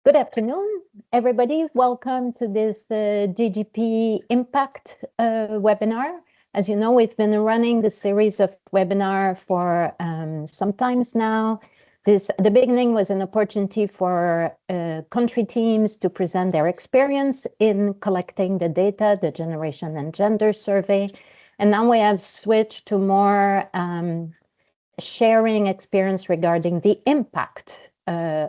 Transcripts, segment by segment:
Good afternoon, everybody. Welcome to this GGP Impact webinar. As you know, we've been running the series of webinar for some times now. This, at the beginning, was an opportunity for country teams to present their experience in collecting the data, the generation and gender survey. And now we have switched to more sharing experience regarding the impact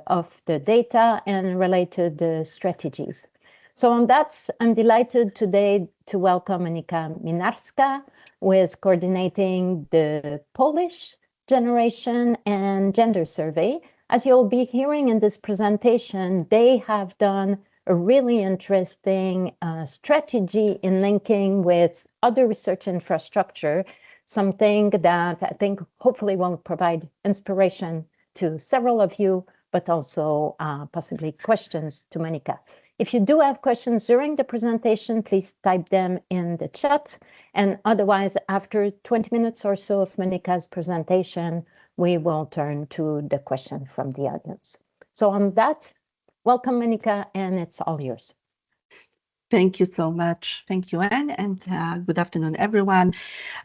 of the data and related strategies. So on that, I'm delighted today to welcome Monika Mynarska, who is coordinating the Polish generation and gender survey. As you'll be hearing in this presentation, they have done a really interesting strategy in linking with other research infrastructure, something that I think hopefully will provide inspiration to several of you, but also possibly questions to Monika. If you do have questions during the presentation, please type them in the chat. And otherwise, after 20 minutes or so of Monika's presentation, we will turn to the question from the audience. So on that, welcome, Monika, and it's all yours. Thank you so much. Thank you, Anne, and good afternoon, everyone.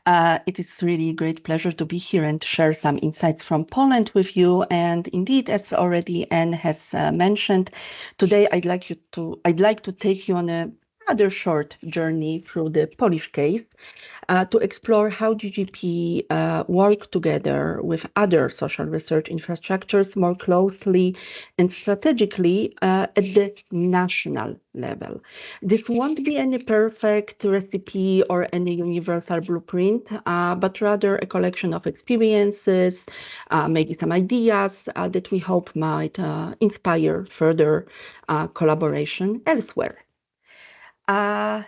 It is really a great pleasure to be here and share some insights from Poland with you. And indeed, as already Anne has mentioned, today I'd like to take you on a rather short journey through the Polish case to explore how GGP work together with other social research infrastructures more closely and strategically at the national level. This won't be any perfect recipe or any universal blueprint, but rather a collection of experiences, maybe some ideas that we hope might inspire further collaboration elsewhere. As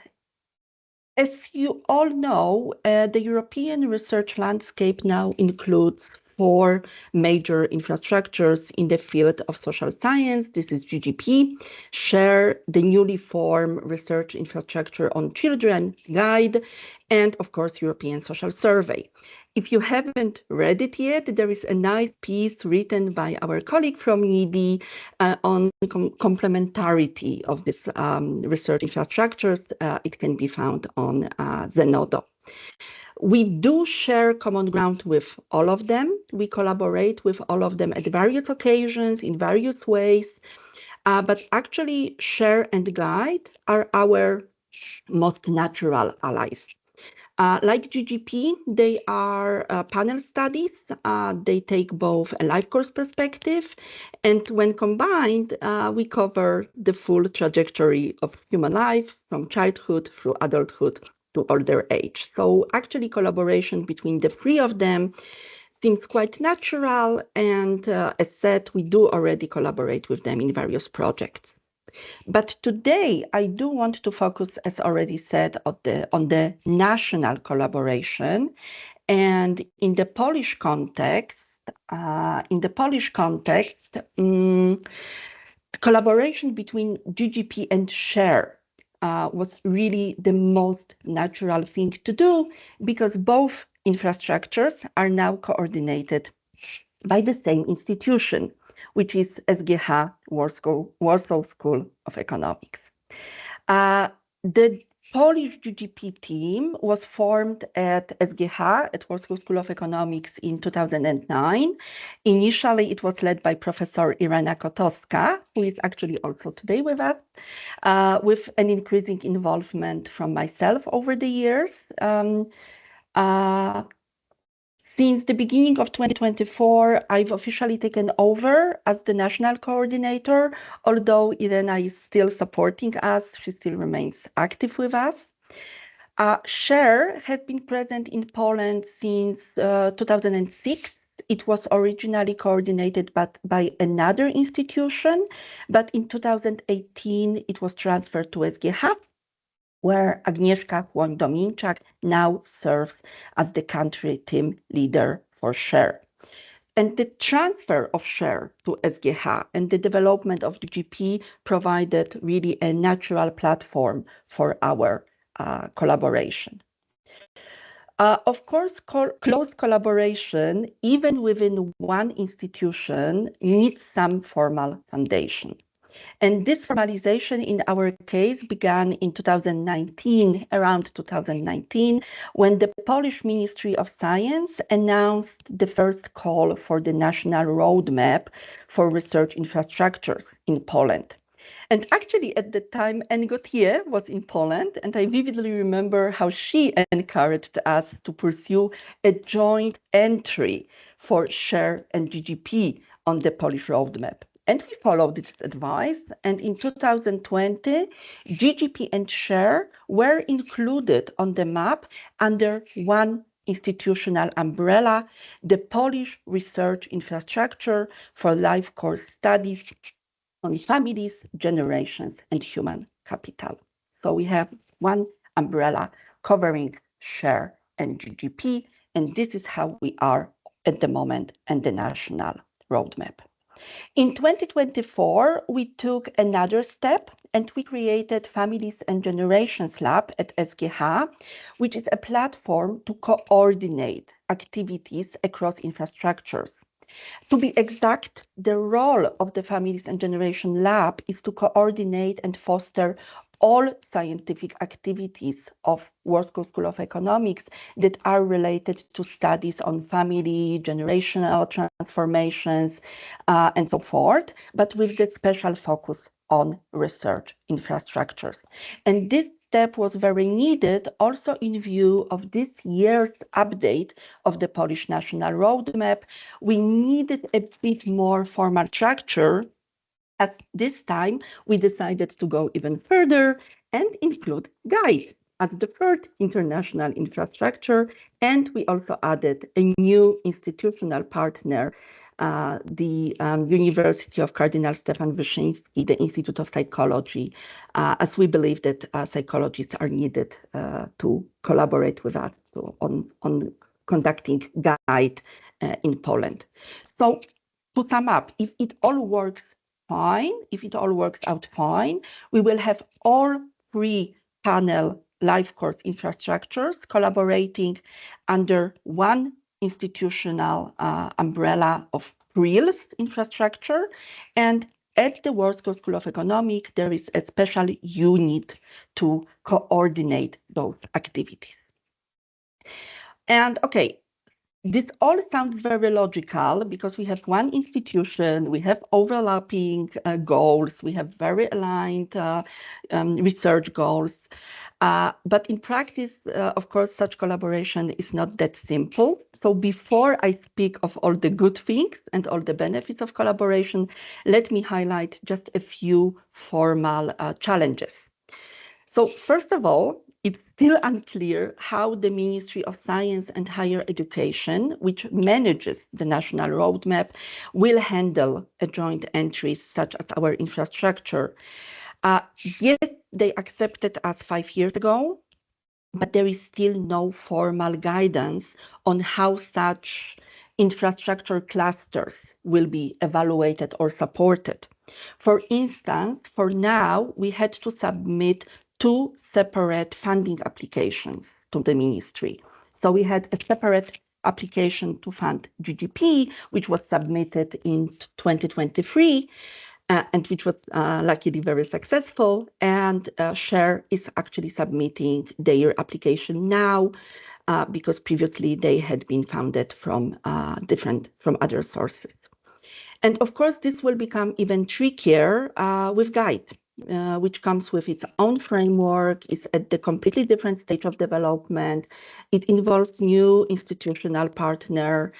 you all know, the European research landscape now includes 4 major infrastructures in the field of social science. This is GGP, SHARE, the newly formed research infrastructure on children, GUIDE, and of course, European Social Survey. If you haven't read it yet, there is a nice piece written by our colleague from NIDI on the complementarity of these research infrastructures. It can be found on Zenodo. We do share common ground with all of them. We collaborate with all of them at various occasions, in various ways. But actually, SHARE and GUIDE are our most natural allies. Like GGP, they are panel studies. They take both a life course perspective, and when combined, we cover the full trajectory of human life from childhood through adulthood to older age. So actually collaboration between the 3 of them seems quite natural, and as said, we do already collaborate with them in various projects. But today, I do want to focus, as already said, on the national collaboration. And in the Polish context, collaboration between GGP and SHARE was really the most natural thing to do, because both infrastructures are now coordinated by the same institution, which is SGH, Warsaw School of Economics. The Polish GGP team was formed at SGH, at Warsaw School of Economics, in 2009. Initially, it was led by Professor Irena Kotowska, who is actually also today with us, with an increasing involvement from myself over the years. Since the beginning of 2024, I've officially taken over as the national coordinator, although Irena is still supporting us. She still remains active with us. SHARE has been present in Poland since 2006. It was originally coordinated by another institution, but in 2018, it was transferred to SGH, where Agnieszka Chłoń-Dominczak now serves as the country team leader for SHARE. And the transfer of SHARE to SGH and the development of GGP provided really a natural platform for our collaboration. Of course, close collaboration, even within one institution, needs some formal foundation. And this formalization in our case began in 2019, around 2019, when the Polish Ministry of Science announced the first call for the national roadmap for research infrastructures in Poland. And actually, at the time, Anne Gauthier was in Poland, and I vividly remember how she encouraged us to pursue a joint entry for SHARE and GGP on the Polish roadmap. And we followed this advice, and in 2020, GGP and SHARE were included on the map under one institutional umbrella, the Polish Research Infrastructure for Life Course Studies on Families, Generations, and Human Capital. So we have one umbrella covering SHARE and GGP, and this is how we are at the moment and the national roadmap. In 2024, we took another step and we created Families and Generations Lab at SGH, which is a platform to coordinate activities across infrastructures. To be exact, the role of the Families and Generation Lab is to coordinate and foster all scientific activities of Warsaw School of Economics that are related to studies on family, generational transformations, and so forth, but with the special focus on research infrastructures. And this step was very needed also in view of this year's update of the Polish National Roadmap. We needed a bit more formal structure. At this time, we decided to go even further and include guide as the third international infrastructure, and we also added a new institutional partner, the University of Cardinal Stefan Wyszyński, the Institute of Psychology, as we believe that psychologists are needed to collaborate with us on conducting guide in Poland. So to sum up, if it all works out fine, we will have all three panel life course infrastructures collaborating under one institutional umbrella of REALS infrastructure. And at the Warsaw School of Economics, there is a special unit to coordinate those activities. And okay, this all sounds very logical because we have one institution, we have overlapping goals, we have very aligned research goals. But in practice, of course, such collaboration is not that simple. So before I speak of all the good things and all the benefits of collaboration, let me highlight just a few formal challenges. So first of all, it's still unclear how the Ministry of Science and Higher Education, which manages the national roadmap, will handle a joint entry such as our infrastructure. Yet they accepted us 5 years ago, but there is still no formal guidance on how such infrastructure clusters will be evaluated or supported. For instance, for now, we had to submit 2 separate funding applications to the ministry. So we had a separate application to fund GGP, which was submitted in 2023, and which was luckily very successful. And SHARE is actually submitting their application now because previously they had been funded from other sources. And of course, this will become even trickier with GUIDE, which comes with its own framework, is at the completely different stage of development. It involves new institutional partner.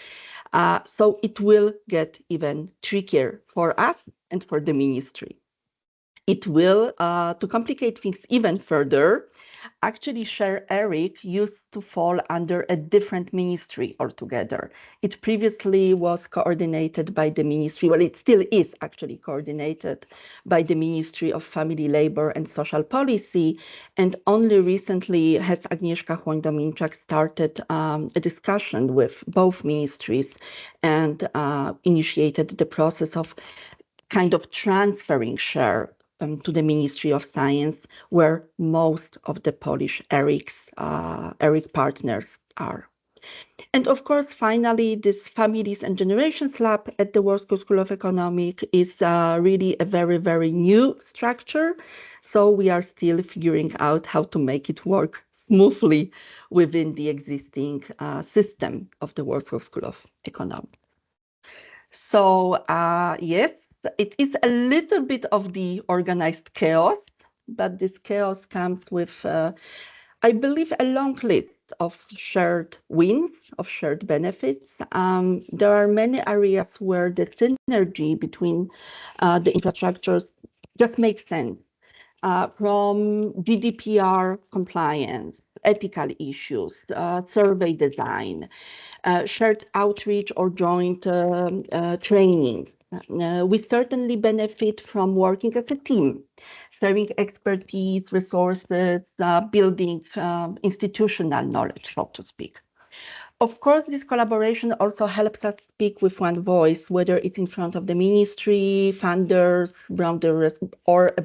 So it will get even trickier for us and for the ministry. It will, to complicate things even further, actually SHARE ERIC used to fall under a different ministry altogether. It previously was coordinated by the ministry, well, it still is actually coordinated by the Ministry of Family, Labor and Social Policy, and only recently has Agnieszka Chłoń-Dominczak started a discussion with both ministries and initiated the process of kind of transferring SHARE to the Ministry of Science, where most of the Polish ERIC partners are. And of course, finally, this Families and Generations Lab at the Warsaw School of Economics is really a very, very new structure. So we are still figuring out how to make it work smoothly within the existing system of the Warsaw School of Economics. So yes, it is a little bit of the organized chaos, but this chaos comes with, I believe, a long list of shared wins, of shared benefits. There are many areas where the synergy between the infrastructures just makes sense. From GDPR compliance, ethical issues, survey design, shared outreach or joint training. We certainly benefit from working as a team, sharing expertise, resources, building institutional knowledge, so to speak. Of course, this collaboration also helps us speak with one voice, whether it's in front of the ministry, funders, or a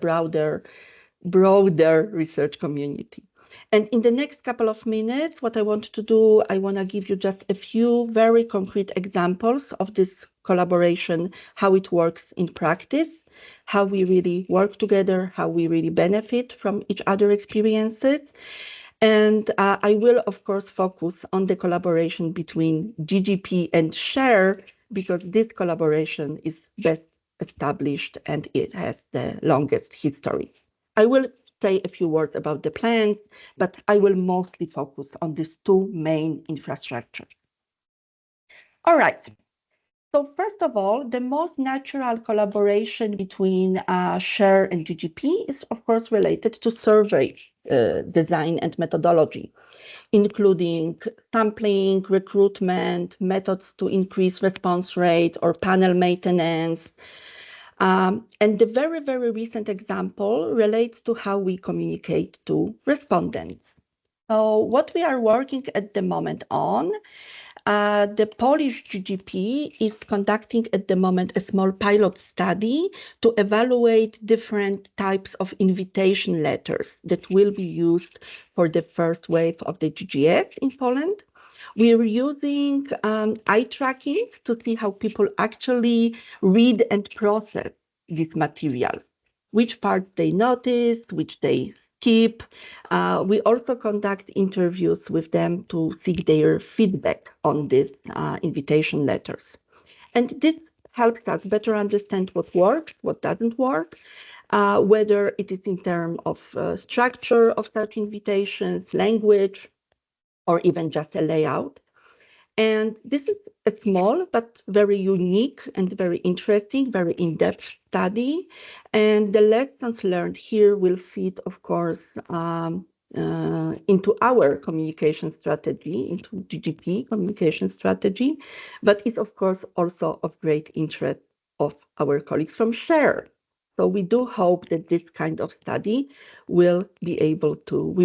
broader research community. And in the next couple of minutes, what I want to do, I want to give you just a few very concrete examples of this collaboration, how it works in practice, how we really work together, how we really benefit from each other's experiences. And I will, of course, focus on the collaboration between GGP and SHARE, because this collaboration is best established and it has the longest history. I will say a few words about the plans, but I will mostly focus on these two main infrastructures. All right. So first of all, the most natural collaboration between SHARE and GGP is, of course, related to survey design and methodology, including sampling, recruitment, methods to increase response rate, or panel maintenance. And the very, very recent example relates to how we communicate to respondents. So what we are working at the moment on, the Polish GGP is conducting at the moment a small pilot study to evaluate different types of invitation letters that will be used for the first wave of the GGS in Poland. We are using eye tracking to see how people actually read and process these materials, which parts they notice, which they skip. We also conduct interviews with them to seek their feedback on these invitation letters. And this helps us better understand what works, what doesn't work, whether it is in terms of structure of such invitations, language, or even just a layout. And this is a small but very unique and very interesting, very in-depth study. And the lessons learned here will fit, of course, into our communication strategy, into GGP communication strategy, but it's, of course, also of great interest of our colleagues from SHARE. So we do hope that this kind of study we will be able to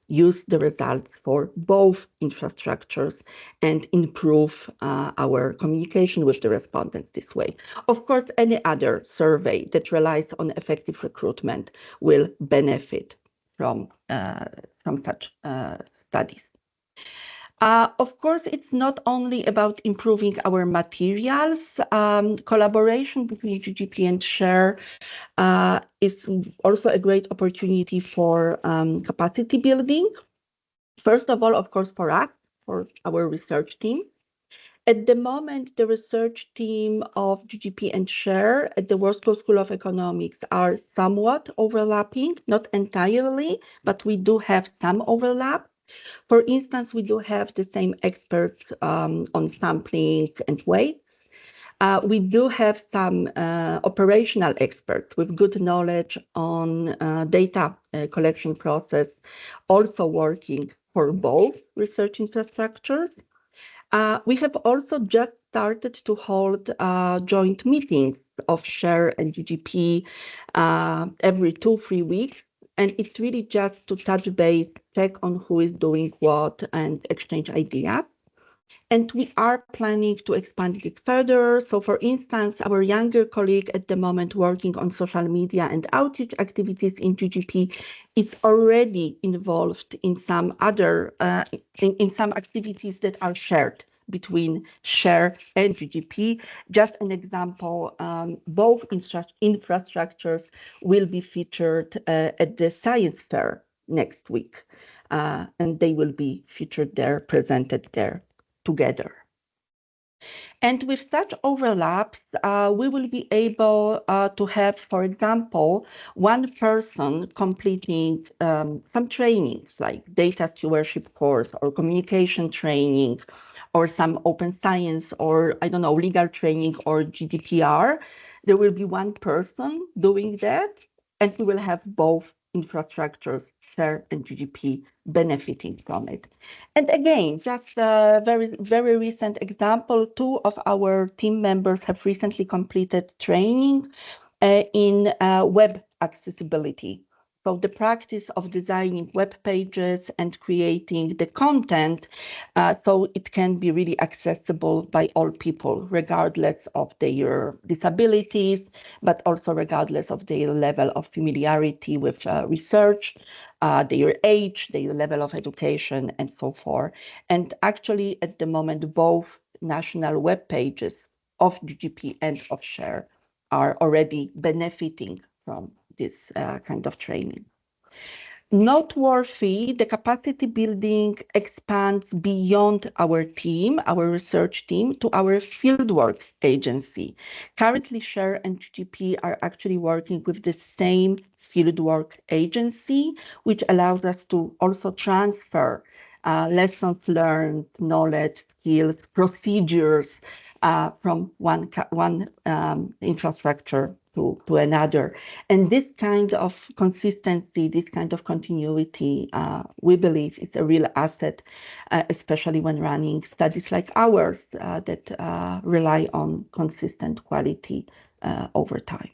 use the results for both infrastructures and improve our communication with the respondents this way. Of course, any other survey that relies on effective recruitment will benefit from such studies. Of course, it's not only about improving our materials. Collaboration between GGP and SHARE is also a great opportunity for capacity building. First of all, of course, for us, for our research team. At the moment, the research team of GGP and SHARE at the Warsaw School of Economics are somewhat overlapping, not entirely, but we do have some overlap. For instance, we do have the same experts on sampling and weight. We do have some operational experts with good knowledge on data collection process, also working for both research infrastructures. We have also just started to hold joint meetings of SHARE and GGP every 2-3 weeks. And it's really just to touch base, check on who is doing what, and exchange ideas. And we are planning to expand it further. So for instance, our younger colleague at the moment working on social media and outreach activities in GGP is already involved in some other, in some activities that are shared between Share and GGP. Just an example, both infrastructures will be featured at the science fair next week. And they will be featured there, presented there together. And with such overlaps, we will be able to have, for example, one person completing some trainings like data stewardship course or communication training or some open science or, I don't know, legal training or GDPR. There will be one person doing that, and we will have both infrastructures, Share and GGP, benefiting from it. And again, just a very recent example, two of our team members have recently completed training in web accessibility. So the practice of designing web pages and creating the content so it can be really accessible by all people, regardless of their disabilities, but also regardless of their level of familiarity with research, their age, their level of education, and so forth. And actually, at the moment, both national web pages of GGP and of Share are already benefiting from this kind of training. Noteworthy, the capacity building expands beyond our team, our research team, to our fieldwork agency. Currently, Share and GGP are actually working with the same fieldwork agency, which allows us to also transfer lessons learned, knowledge, skills, procedures from one infrastructure to another. And this kind of consistency, this kind of continuity, we believe is a real asset, especially when running studies like ours that rely on consistent quality over time.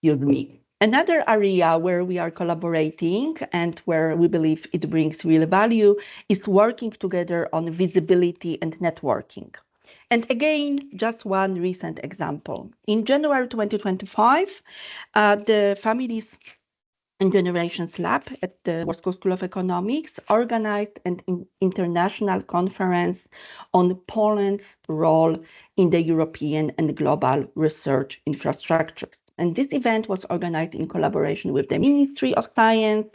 Excuse me. Another area where we are collaborating and where we believe it brings real value is working together on visibility and networking. And again, just one recent example. In January 2025, the Families and Generations Lab at the Warsaw School of Economics organized an international conference on Poland's role in the European and global research infrastructures. And this event was organized in collaboration with the Ministry of Science,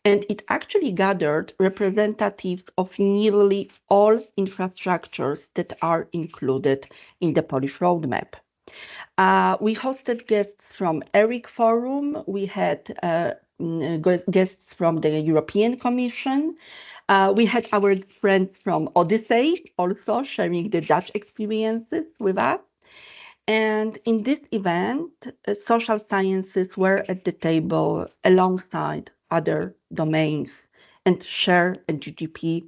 and it actually gathered representatives of nearly all infrastructures that are included in the Polish roadmap. We hosted guests from ERIC Forum. We had guests from the European Commission. We had our friends from Odyssey also sharing the Dutch experiences with us. And in this event, social sciences were at the table alongside other domains, and Share and GGP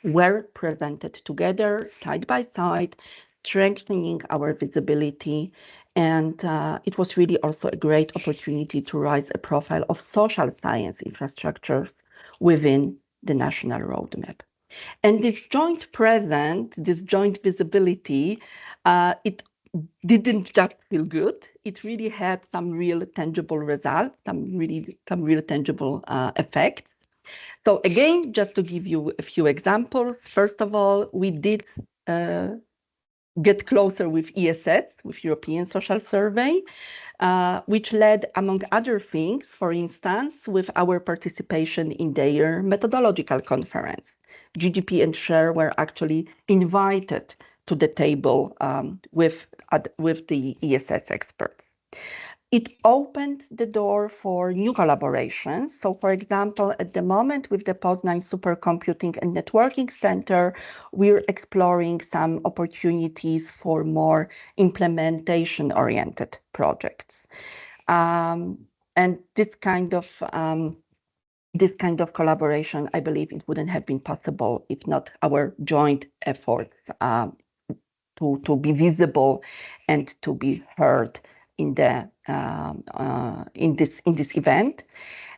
were presented together side by side, strengthening our visibility. And it was really also a great opportunity to raise a profile of social science infrastructures within the national roadmap. And this joint presence, this joint visibility, it didn't just feel good. It really had some real tangible results, some real tangible effects. So again, just to give you a few examples, first of all, we did get closer with ESS, with European Social Survey, which led, among other things, for instance, with our participation in their methodological conference. GGP and Share were actually invited to the table with the ESS experts. It opened the door for new collaborations. So, for example, at the moment with the Poznań Supercomputing and Networking Center, we're exploring some opportunities for more implementation-oriented projects. And this kind of collaboration, I believe it wouldn't have been possible if not our joint efforts to be visible and to be heard in this event.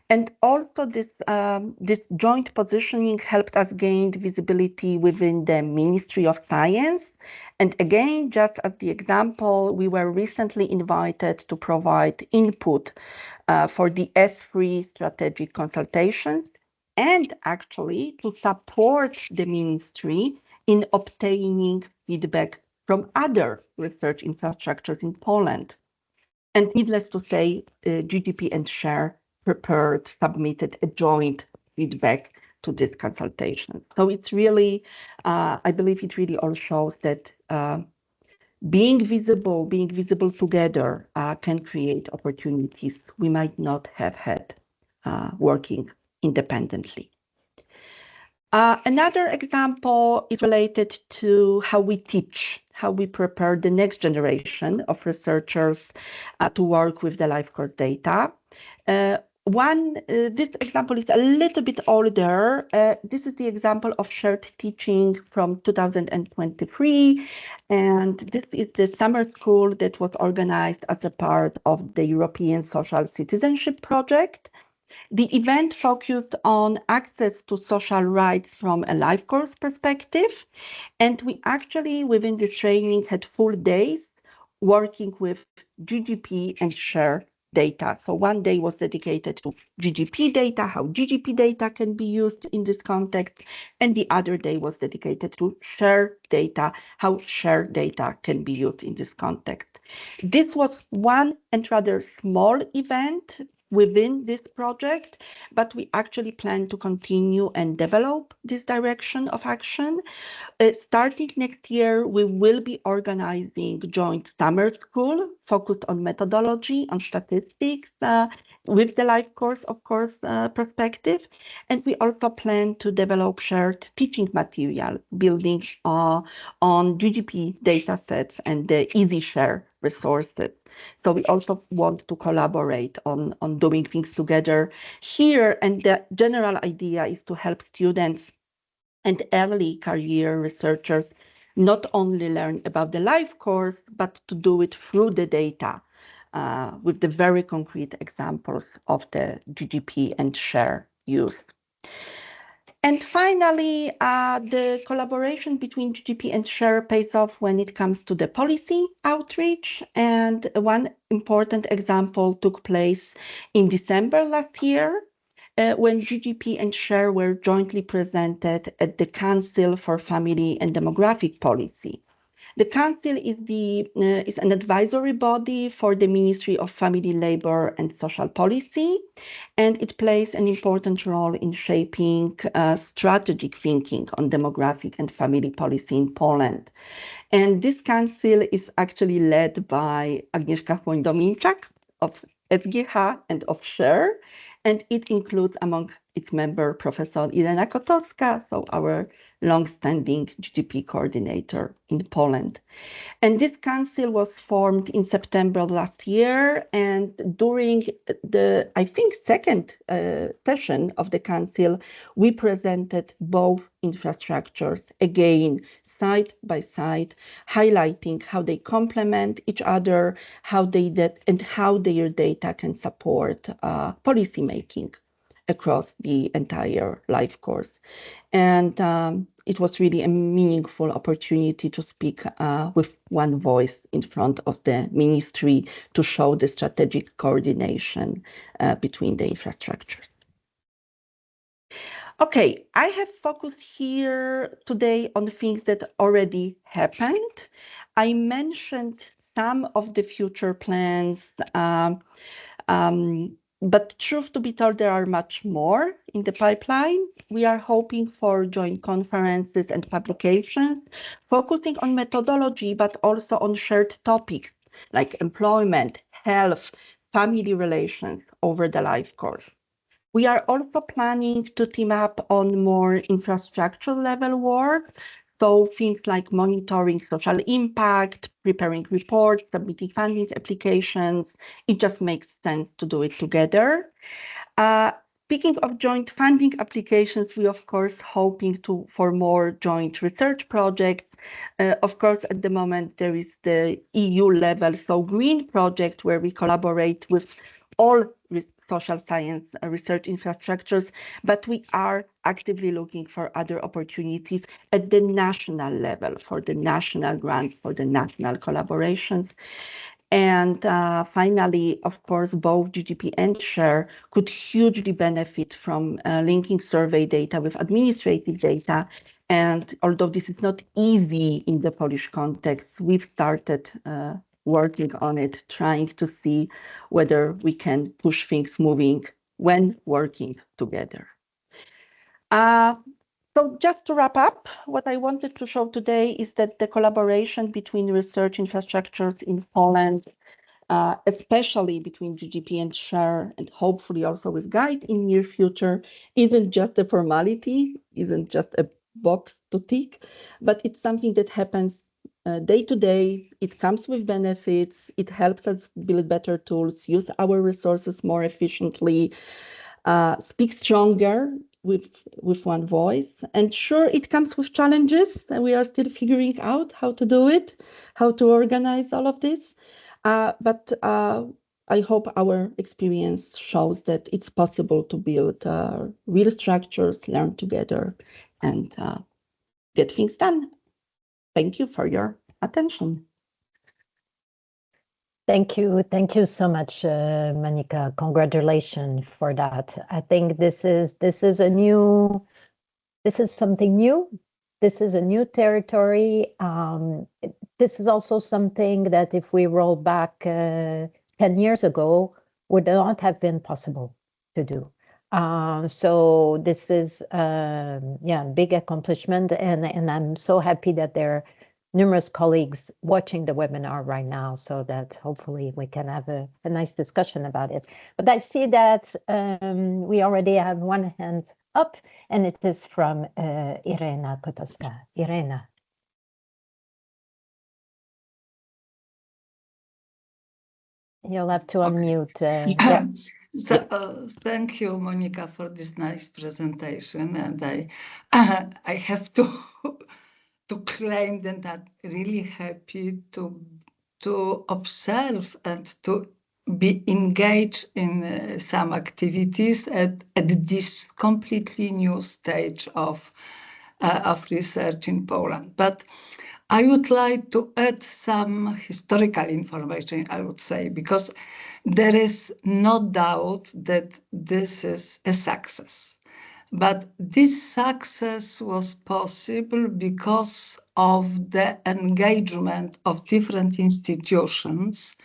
And also this joint positioning helped us gain visibility within the Ministry of Science. And again, just as the example, we were recently invited to provide input for the S3 strategic consultations and actually to support the ministry in obtaining feedback from other research infrastructures in Poland. And needless to say, GGP and SHARE submitted a joint feedback to this consultation. So it's really, I believe it really all shows that being visible together can create opportunities we might not have had working independently. Another example is related to how we teach, how we prepare the next generation of researchers to work with the life course data. This example is a little bit older. This is the example of shared teaching from 2023. And this is the summer school that was organized as a part of the European Social Citizenship Project. The event focused on access to social rights from a life course perspective. And we actually, within this training, had full days working with GGP and SHARE data. So one day was dedicated to GGP data, how GGP data can be used in this context. And the other day was dedicated to SHARE data, how SHARE data can be used in this context. This was one and rather small event within this project, but we actually plan to continue and develop this direction of action. Starting next year, we will be organizing joint summer school focused on methodology, on statistics, with the life course, of course, perspective. And we also plan to develop shared teaching material, building on GGP data sets and the easy share resources. So we also want to collaborate on doing things together here. And the general idea is to help students and early career researchers not only learn about the life course, but to do it through the data with the very concrete examples of the GGP and SHARE use. And finally, the collaboration between GGP and SHARE pays off when it comes to the policy outreach. And one important example took place in December last year, when GGP and SHARE were jointly presented at the Council for Family and Demographic Policy. The Council is an advisory body for the Ministry of Family, Labor and Social Policy, and it plays an important role in shaping strategic thinking on demographic and family policy in Poland. And this council is actually led by Agnieszka Chłoń-Dominczak of SGH and of SHARE, and it includes among its members Professor Irena Kotowska, so our long-standing GGP coordinator in Poland. And this council was formed in September last year, and during the, I think, second session of the council, we presented both infrastructures, again, side by side, highlighting how they complement each other, how their data can support policy making across the entire life course. And it was really a meaningful opportunity to speak with one voice in front of the ministry to show the strategic coordination between the infrastructures. Okay, I have focused here today on things that already happened. I mentioned some of the future plans, but truth to be told, there are much more in the pipeline. We are hoping for joint conferences and publications, focusing on methodology, but also on shared topics like employment, health, family relations over the life course. We are also planning to team up on more infrastructure level work. So things like monitoring social impact, preparing reports, submitting funding applications. It just makes sense to do it together. Speaking of joint funding applications, we of course hoping for more joint research projects. Of course, at the moment there is the EU level, so Green project, where we collaborate with all social science research infrastructures, but we are actively looking for other opportunities at the national level for the national grants, for the national collaborations. And finally, of course, both GGP and SHARE could hugely benefit from linking survey data with administrative data. And although this is not easy in the Polish context, we've started working on it, trying to see whether we can push things moving when working together. So just to wrap up, what I wanted to show today is that the collaboration between research infrastructures in Poland, especially between GGP and SHARE, and hopefully also with GUIDE in near future, isn't just a formality, isn't just a box to tick, but it's something that happens day to day. It comes with benefits. It helps us build better tools, use our resources more efficiently, speak stronger with one voice. And sure, it comes with challenges, and we are still figuring out how to do it, how to organize all of this. But I hope our experience shows that it's possible to build real structures, learn together, and get things done. Thank you for your attention. Thank you so much, Monika. Congratulations for that. I think this is something new. This is a new territory. This is also something that if we roll back 10 years ago, would not have been possible to do. So this is big accomplishment, and I'm so happy that there are numerous colleagues watching the webinar right now, so that hopefully we can have a nice discussion about it. But I see that we already have one hand up, and it is from Irena Kotowska. Irena. You'll have to unmute. Yeah. So, thank you, Monika, for this nice presentation. And I have to claim that I'm really happy to observe and to be engaged in some activities at this completely new stage of research in Poland. But I would like to add some historical information, I would say, because there is no doubt that this is a success. But this success was possible because of the engagement of different institutions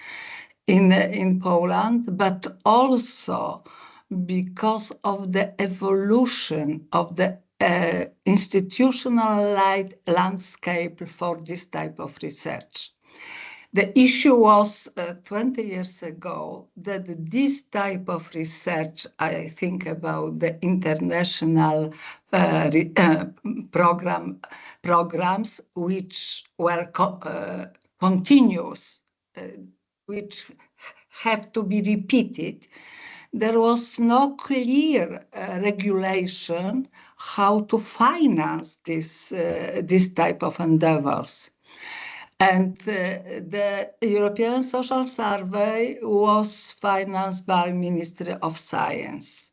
in Poland, but also because of the evolution of the institutional landscape for this type of research. The issue was 20 years ago that this type of research, I think about the international programs which were continuous, which have to be repeated. There was no clear regulation how to finance this type of endeavors. And the European Social Survey was financed by Ministry of Science.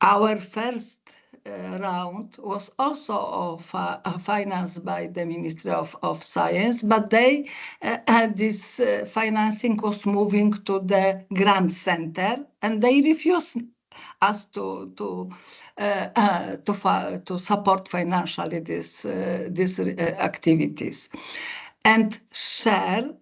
Our first round was also financed by the Ministry of Science, but this financing was moving to the Grant Center, and they refused us to support financially these activities. And SHARE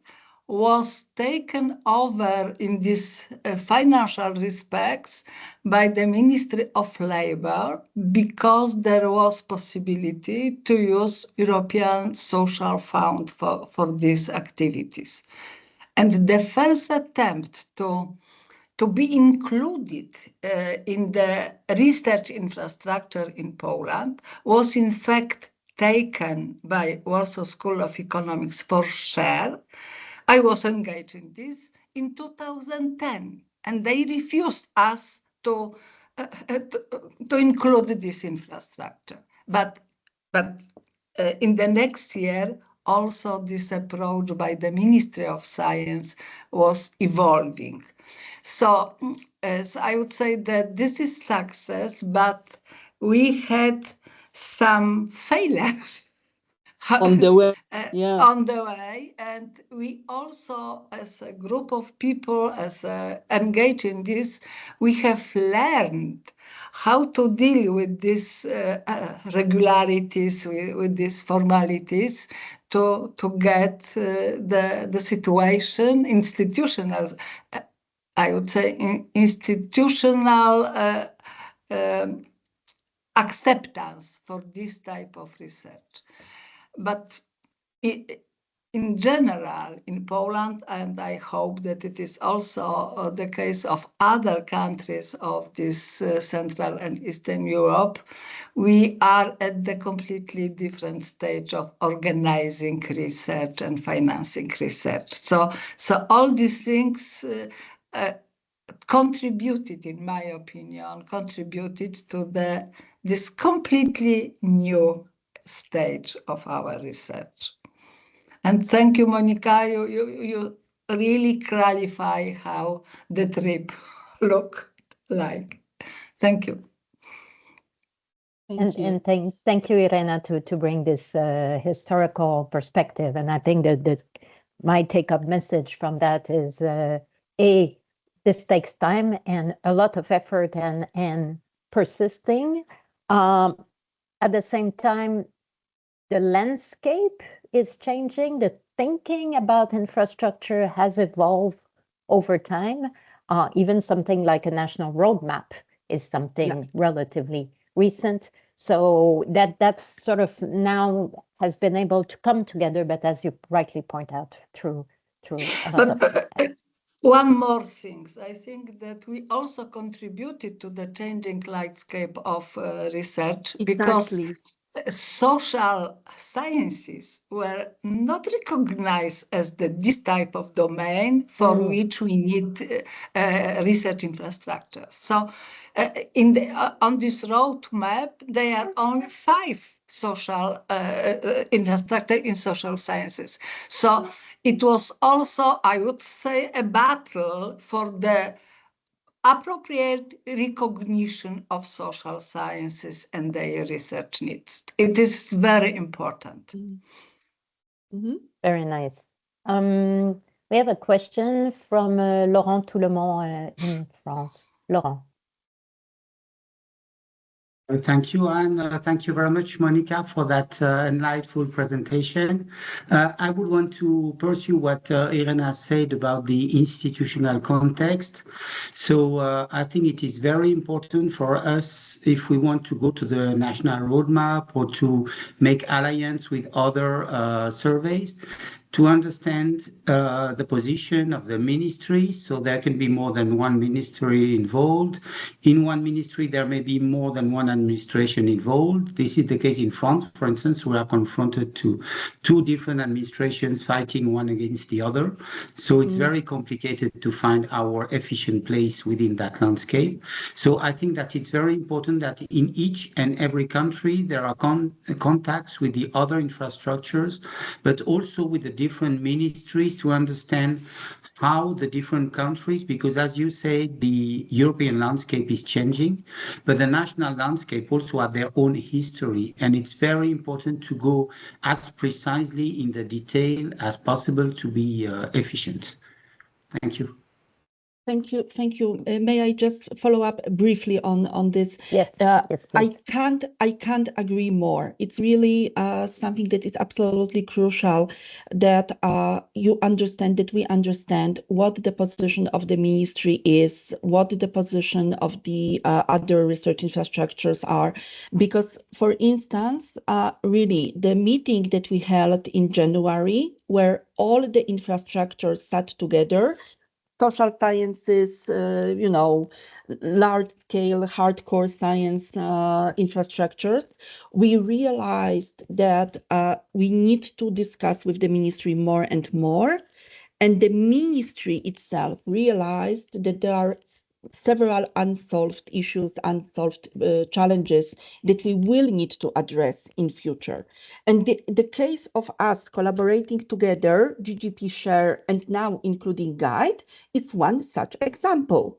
was taken over in these financial respects by the Ministry of Labour because there was possibility to use European Social Fund for these activities. And the first attempt to be included in the research infrastructure in Poland was in fact taken by Warsaw School of Economics for SHARE. I was engaged in this in 2010, and they refused us to include this infrastructure. But in the next year, also this approach by the Ministry of Science was evolving. So, so I would say that this is success, but we had some failures On the way, on the way, and we also, as a group of people, engaged in this, we have learned how to deal with these regularities, with these formalities, to get the situation institutional. I would say institutional acceptance for this type of research. But in general, in Poland, and I hope that it is also the case of other countries of this Central and Eastern Europe, we are at the completely different stage of organizing research and financing research. So all these things contributed, in my opinion, contributed to this completely new stage of our research. And thank you, Monika. You really clarify how the trip looked like. Thank you. Thank you, Irena, to bring this historical perspective. And I think that my take-up message from that is, this takes time and a lot of effort and persisting. At the same time, the landscape is changing. The thinking about infrastructure has evolved over time. Even something like a national roadmap is something relatively recent. So that's sort of now has been able to come together, but as you rightly point out, through a lot of one more thing, I think that we also contributed to the changing landscape of research, because social sciences were not recognized as this type of domain for which we need research infrastructure. So on this roadmap, there are only 5 social infrastructure in social sciences. So it was also, I would say, a battle for the appropriate recognition of social sciences and their research needs. It is very important. Very nice. We have a question from Laurent Toulemont in France. Laurent. Thank you, Anne. Thank you very much, Monika, for that enlightful presentation. I would want to pursue what Irena said about the institutional context. So I think it is very important for us, if we want to go to the national roadmap or to make alliance with other surveys, to understand the position of the ministry. So there can be more than one ministry involved. In one ministry, there may be more than one administration involved. This is the case in France, for instance. We are confronted to 2 different administrations fighting one against the other. So it's very complicated to find our efficient place within that landscape. So I think that it's very important that in each and every country, there are contacts with the other infrastructures, but also with the different ministries to understand how the different countries, because as you say, the European landscape is changing, but the national landscape also have their own history. And it's very important to go as precisely in the detail as possible to be efficient. Thank you. Thank you. Thank you. May I just follow up briefly on this? Yes. I can't agree more. It's really something that is absolutely crucial, that you understand, that we understand what the position of the ministry is, what the position of the other research infrastructures are. Because, for instance, really the meeting that we held in January, where all the infrastructures sat together, social sciences, large-scale, hardcore science infrastructures, we realized that we need to discuss with the ministry more and more. And the ministry itself realized that there are several unsolved issues, unsolved challenges that we will need to address in future. And the case of us collaborating together, GGP Share, and now including Guide, is one such example.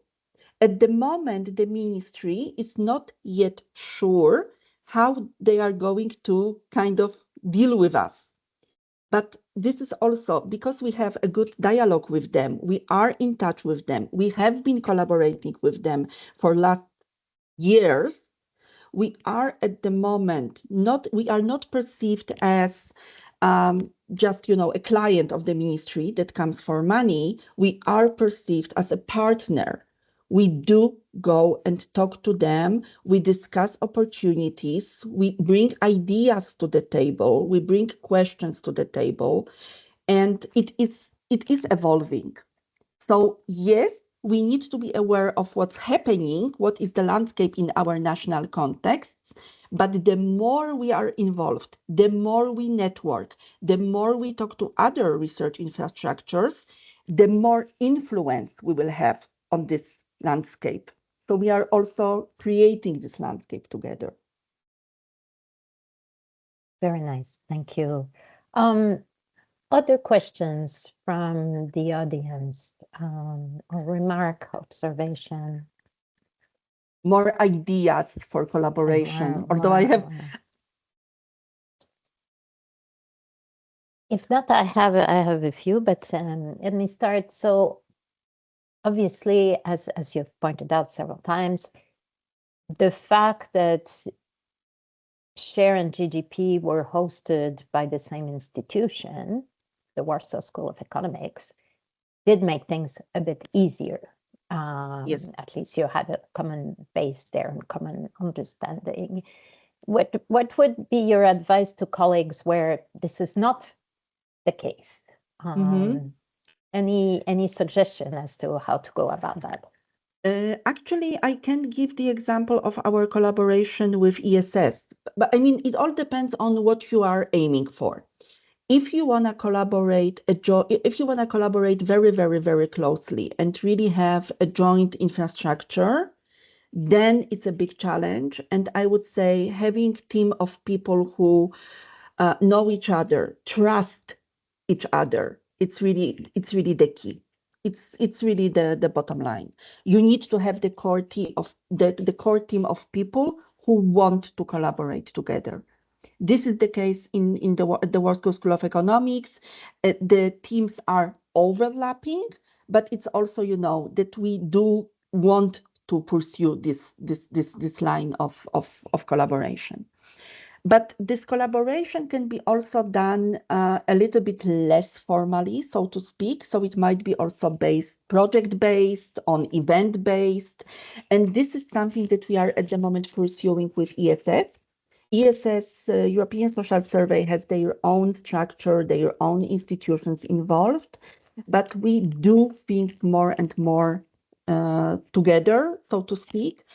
At the moment, the ministry is not yet sure how they are going to kind of deal with us. But this is also because we have a good dialogue with them. We are in touch with them. We have been collaborating with them for last years. We are at the moment we are not perceived as just a client of the ministry that comes for money. We are perceived as a partner. We do go and talk to them. We discuss opportunities. We bring ideas to the table. We bring questions to the table, and it is evolving. So yes, we need to be aware of what's happening, what is the landscape in our national contexts. But the more we are involved, the more we network, the more we talk to other research infrastructures, the more influence we will have on this landscape. So we are also creating this landscape together. Very nice. Thank you. Other questions from the audience, or remark, observation? More ideas for collaboration, although I have... If not, I have a few, but let me start. So obviously, as you've pointed out several times, the fact that Share and GGP were hosted by the same institution, the Warsaw School of Economics, did make things a bit easier. Yes. At least you had a common base there and common understanding. What would be your advice to colleagues where this is not the case? Any suggestion as to how to go about that? Actually, I can give the example of our collaboration with ESS, but I mean, it all depends on what you are aiming for. If you want to collaborate, very, very, very closely and really have a joint infrastructure, then it's a big challenge. And I would say having a team of people who know each other, trust each other, it's really the key. It's really the bottom line. You need to have the core team of people who want to collaborate together. This is the case in the Warsaw School of Economics. The teams are overlapping, but it's also, that we do want to pursue this line of collaboration. But this collaboration can be also done a little bit less formally, so to speak. So it might be also project-based, on event-based. And this is something that we are at the moment pursuing with ESS. ESS, European Social Survey, has their own structure, their own institutions involved, but we do things more and more together, so to speak.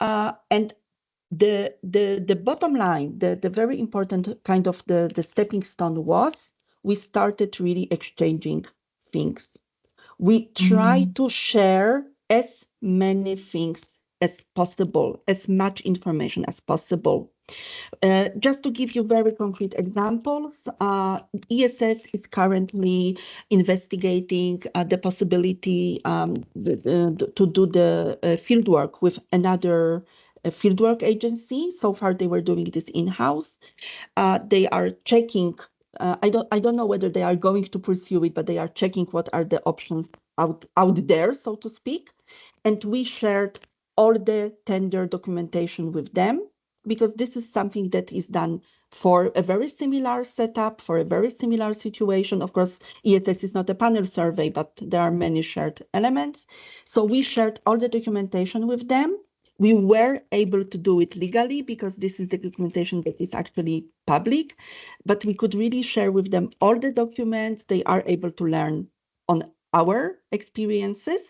And the bottom line, the very important kind of the stepping stone was we started really exchanging things. We try to share as many things as possible, as much information as possible. Just to give you very concrete examples, ESS is currently investigating the possibility to do the fieldwork with another fieldwork agency. So far, they were doing this in-house. They are checking. I don't know whether they are going to pursue it, but they are checking what are the options out there, so to speak. And we shared all the tender documentation with them, because this is something that is done for a very similar setup, for a very similar situation. Of course, ESS is not a panel survey, but there are many shared elements. So we shared all the documentation with them. We were able to do it legally because this is the documentation that is actually public, but we could really share with them all the documents. They are able to learn on our experiences.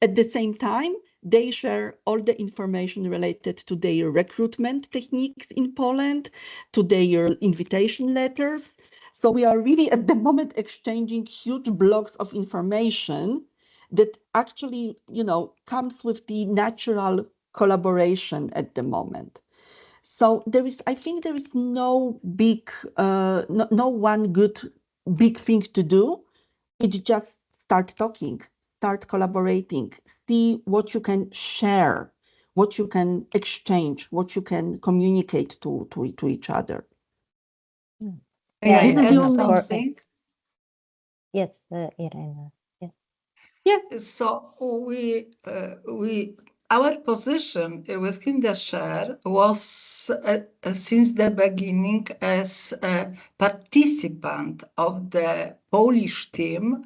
At the same time, they share all the information related to their recruitment techniques in Poland, to their invitation letters. So we are really at the moment exchanging huge blocks of information that actually, comes with the natural collaboration at the moment. So I think there is no big, no one good big thing to do. It's just start talking, start collaborating, see what you can share, what you can exchange, what you can communicate to each other. May I and add for- something? Yes, Irena. Yeah. Yeah. So our position within the share was since the beginning as a participant of the Polish team,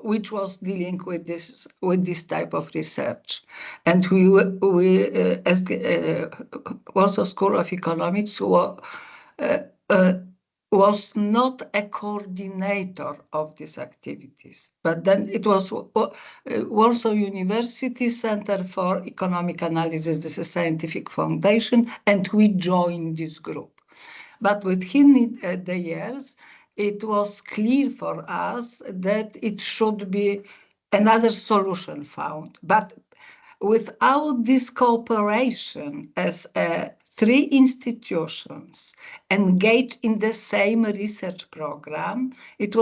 which was dealing with this type of research, and we as the Warsaw School of Economics was not a coordinator of these activities, but then it was Warsaw University Center for Economic Analysis. This is a scientific foundation, and we joined this group. But within the years, it was clear for us that it should be another solution found. But without this cooperation as three institutions engaged in the same research program, it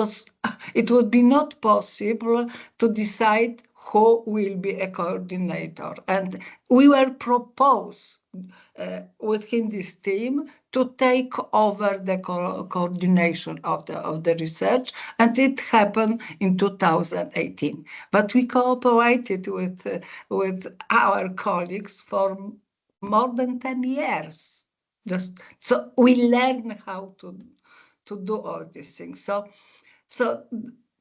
would be not possible to decide who will be a coordinator. And we were proposed within this team to take over the coordination of the research, and it happened in 2018. But we cooperated with our colleagues for more than 10 years. So we learn how to do all these things.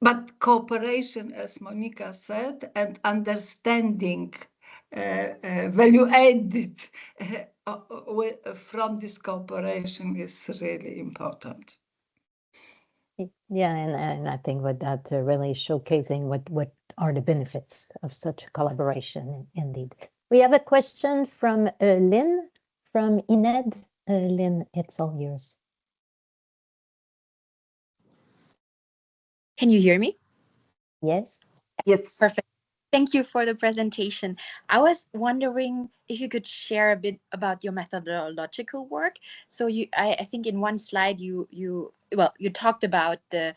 But cooperation, as Monika said, and understanding value added from this cooperation is really important. Yeah, and I think with that really showcasing what are the benefits of such collaboration indeed. We have a question from Lynn from INED. Lynn, it's all yours. Can you hear me? Yes. Yes. Perfect. Thank you for the presentation. I was wondering if you could share a bit about your methodological work. So I think in one slide you talked about the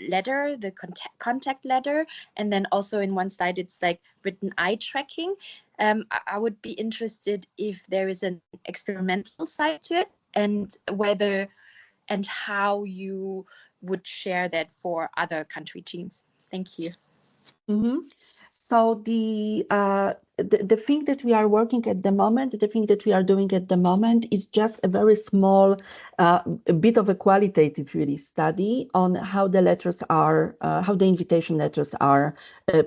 letter, the contact letter, and then also in one slide it's like written eye tracking. I would be interested if there is an experimental side to it, and whether and how you would share that for other country teams. Thank you. Mm-hmm. So the thing that we are working at the moment, the thing that we are doing at the moment is just a very small, a bit of a qualitative really study on how the letters are, how the invitation letters are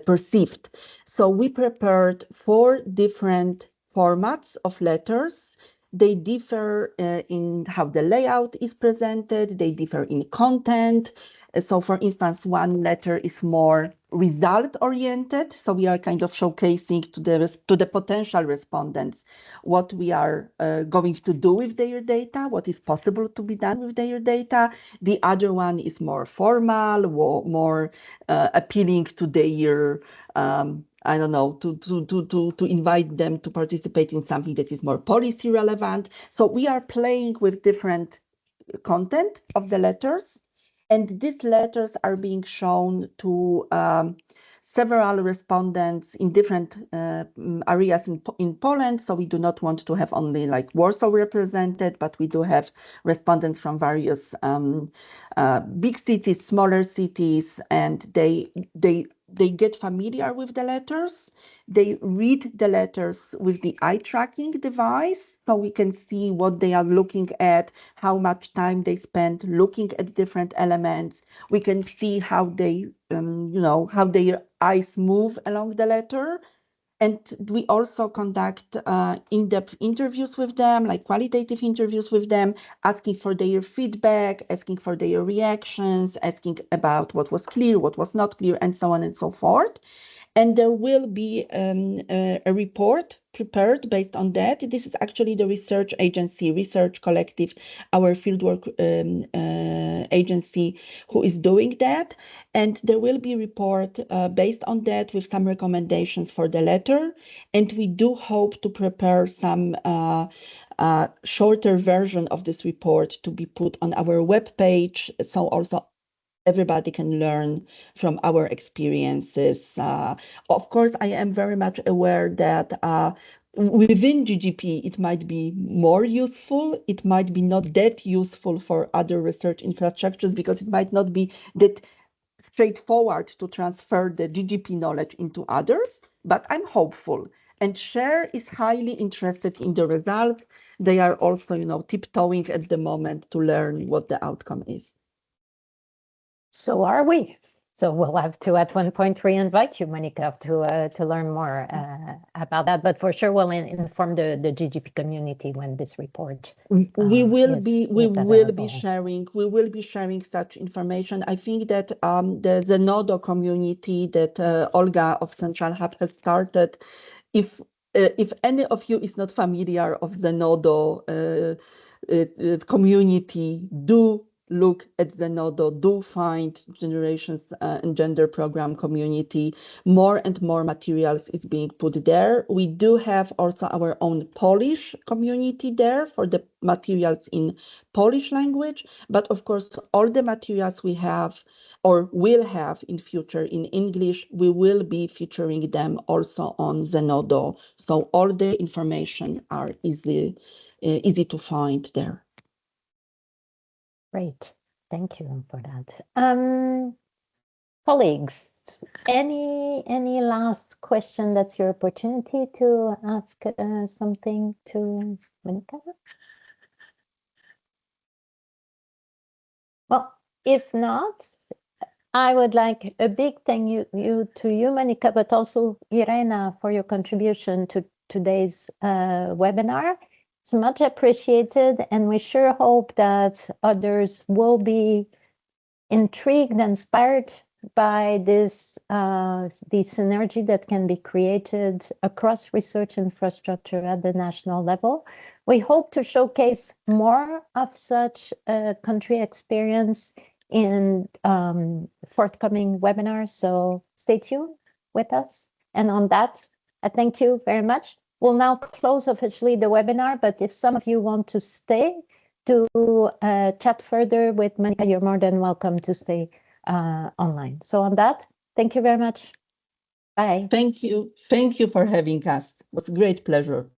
perceived. So we prepared 4 different formats of letters. They differ in how the layout is presented. They differ in content. So for instance, one letter is more result oriented. So we are kind of showcasing to the potential respondents what we are going to do with their data, what is possible to be done with their data. The other one is more formal, more appealing to their I don't know, to invite them to participate in something that is more policy relevant. So we are playing with different content of the letters, and these letters are being shown to several respondents in different areas in Poland. So we do not want to have only like Warsaw represented, but we do have respondents from various big cities, smaller cities, and they get familiar with the letters. They read the letters with the eye tracking device, so we can see what they are looking at, how much time they spend looking at different elements. We can see how they, how their eyes move along the letter. And we also conduct in-depth interviews with them, like qualitative interviews with them, asking for their feedback, asking for their reactions, asking about what was clear, what was not clear, and so on and so forth. And there will be a report prepared based on that. This is actually the research agency, research collective, our fieldwork agency who is doing that. And there will be a report based on that with some recommendations for the letter. And we do hope to prepare some shorter version of this report to be put on our webpage. So also everybody can learn from our experiences. Of course, I am very much aware that within GGP, it might be more useful. It might be not that useful for other research infrastructures because it might not be that straightforward to transfer the GGP knowledge into others, but I'm hopeful. And SHARE is highly interested in the results. They are also, tiptoeing at the moment to learn what the outcome is. So are we. So we'll have to, at one point, re-invite you, Monika, to learn more about that. But for sure, we'll inform the GGP community when this report we will be sharing such information. I think that the Zenodo community that Olga of Central Hub has started, if any of you is not familiar of Zenodo community, do look at Zenodo, do find Generations and Gender Program community. More and more materials is being put there. We do have also our own Polish community there for the materials in Polish language, but of course all the materials we have or will have in future in English, we will be featuring them also on Zenodo. So all the information are easy to find there. Great, thank you for that. Colleagues, any last question? That's your opportunity to ask something to Monika. Well, if not, I would like a big thank you to you, Monika, but also Irena for your contribution to today's webinar. It's much appreciated, and we sure hope that others will be intrigued, inspired by this synergy that can be created across research infrastructure at the national level. We hope to showcase more of such country experience in forthcoming webinars, so stay tuned with us. And on that, I thank you very much. We'll now close officially the webinar, but if some of you want to stay to chat further with Monika, you're more than welcome to stay online. So on that, thank you very much. Bye. Thank you. Thank you for having us. It was a great pleasure.